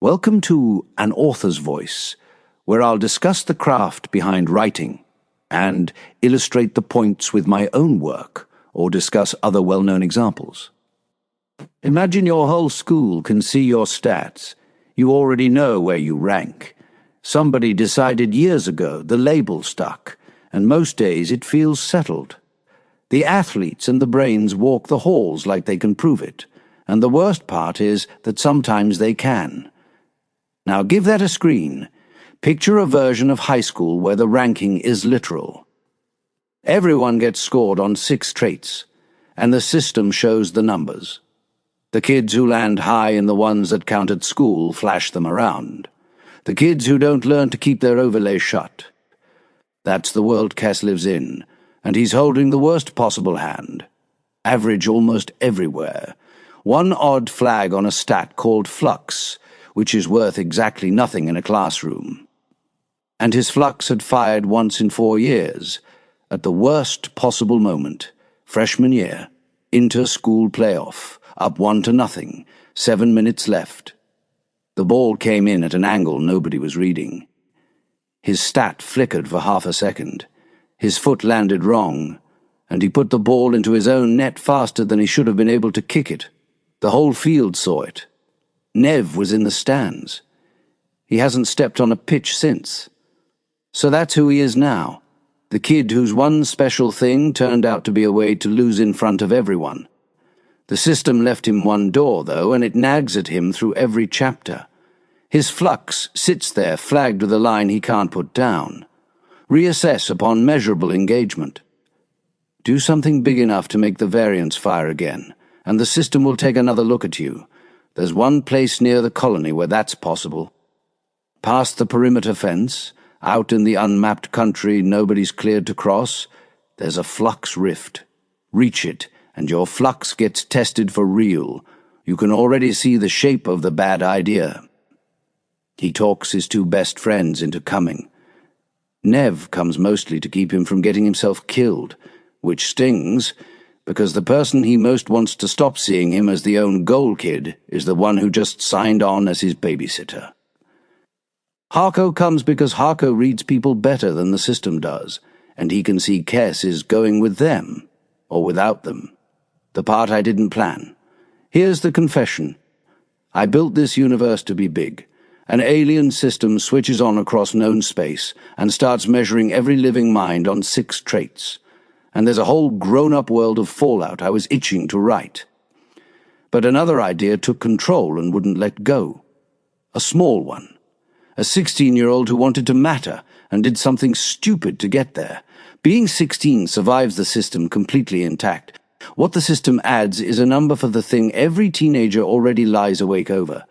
Welcome to An Author's Voice, where I'll discuss the craft behind writing and illustrate the points with my own work or discuss other well-known examples. Imagine your whole school can see your stats. You already know where you rank. Somebody decided years ago, the label stuck, and most days it feels settled. The athletes and the brains walk the halls like they can prove it, and the worst part is that sometimes they can. Now give that a screen. Picture a version of high school where the ranking is literal. Everyone gets scored on 6 traits, and the system shows the numbers. The kids who land high in the ones that count at school flash them around. The kids who don't learn to keep their overlay shut. That's the world Cass lives in, and he's holding the worst possible hand. Average almost everywhere. One odd flag on a stat called Flux, which is worth exactly nothing in a classroom. And his Flux had fired once in 4 years, at the worst possible moment, freshman year, inter-school playoff, up 1-0, 7 minutes left. The ball came in at an angle nobody was reading. His stat flickered for half a second. His foot landed wrong, and he put the ball into his own net faster than he should have been able to kick it. The whole field saw it. Nev was in the stands. He hasn't stepped on a pitch since. So that's who he is now, the kid whose one special thing turned out to be a way to lose in front of everyone. The system left him one door, though, and it nags at him through every chapter. His Flux sits there flagged with a line he can't put down. Reassess upon measurable engagement. Do something big enough to make the variance fire again, and the system will take another look at you. There's one place near the colony where that's possible. Past the perimeter fence, out in the unmapped country nobody's cleared to cross, there's a Flux rift. Reach it, and your Flux gets tested for real. You can already see the shape of the bad idea. He talks his 2 best friends into coming. Nev comes mostly to keep him from getting himself killed, which stings, because the person he most wants to stop seeing him as the own goal kid is the one who just signed on as his babysitter. Harko comes because Harko reads people better than the system does, and he can see Kess is going with them, or without them. The part I didn't plan. Here's the confession. I built this universe to be big. An alien system switches on across known space and starts measuring every living mind on 6 traits. And there's a whole grown-up world of fallout I was itching to write. But another idea took control and wouldn't let go. A small one. A 16-year-old who wanted to matter and did something stupid to get there. Being 16 survives the system completely intact. What the system adds is a number for the thing every teenager already lies awake over.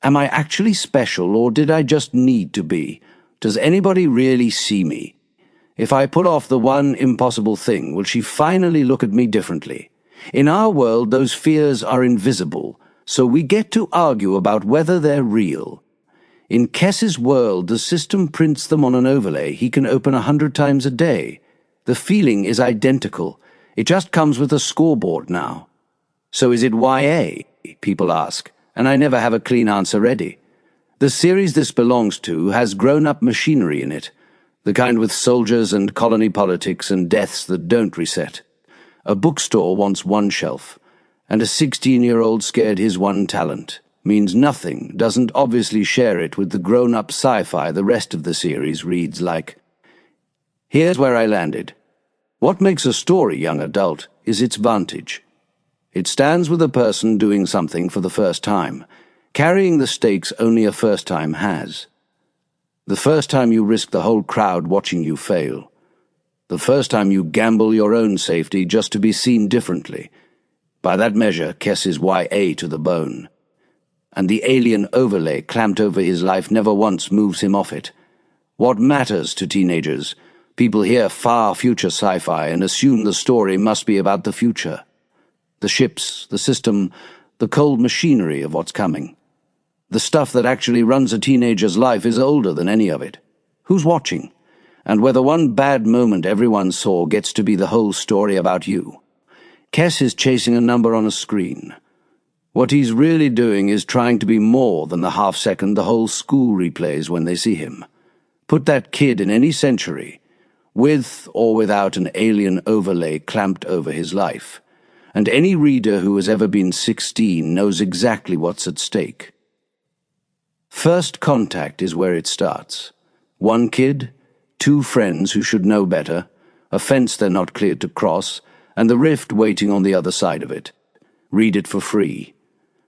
Am I actually special, or did I just need to be? Does anybody really see me? If I pull off the one impossible thing, will she finally look at me differently? In our world, those fears are invisible, so we get to argue about whether they're real. In Kess's world, the system prints them on an overlay he can open 100 times a day. The feeling is identical. It just comes with a scoreboard now. So is it YA? People ask, and I never have a clean answer ready. The series this belongs to has grown-up machinery in it, the kind with soldiers and colony politics and deaths that don't reset. A bookstore wants one shelf, and a 16-year-old scared his one talent. Means nothing, doesn't obviously share it with the grown-up sci-fi the rest of the series reads like. Here's where I landed. What makes a story young adult is its vantage. It stands with a person doing something for the first time, carrying the stakes only a first time has. The first time you risk the whole crowd watching you fail. The first time you gamble your own safety just to be seen differently. By that measure, Kess is YA to the bone. And the alien overlay clamped over his life never once moves him off it. What matters to teenagers? People hear far future sci-fi and assume the story must be about the future. The ships, the system, the cold machinery of what's coming. The stuff that actually runs a teenager's life is older than any of it. Who's watching? And whether one bad moment everyone saw gets to be the whole story about you. Kess is chasing a number on a screen. What he's really doing is trying to be more than the half-second the whole school replays when they see him. Put that kid in any century, with or without an alien overlay clamped over his life, and any reader who has ever been 16 knows exactly what's at stake. First contact is where it starts. One kid, two friends who should know better, a fence they're not cleared to cross, and the rift waiting on the other side of it. Read it for free.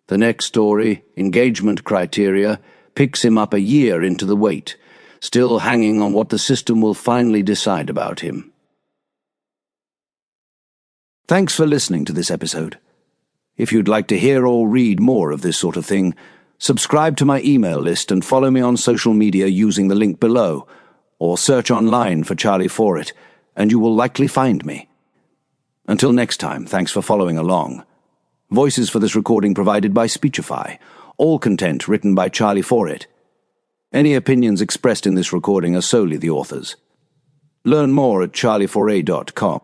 The next story, engagement criteria, picks him up a year into the wait, still hanging on what the system will finally decide about him. Thanks for listening to this episode. If you'd like to hear or read more of this sort of thing, subscribe to my email list and follow me on social media using the link below, or search online for Charlie For It, and you will likely find me. Until next time, thanks for following along. Voices for this recording provided by Speechify. All content written by Charlie For It. Any opinions expressed in this recording are solely the author's. Learn more at charliefora.com.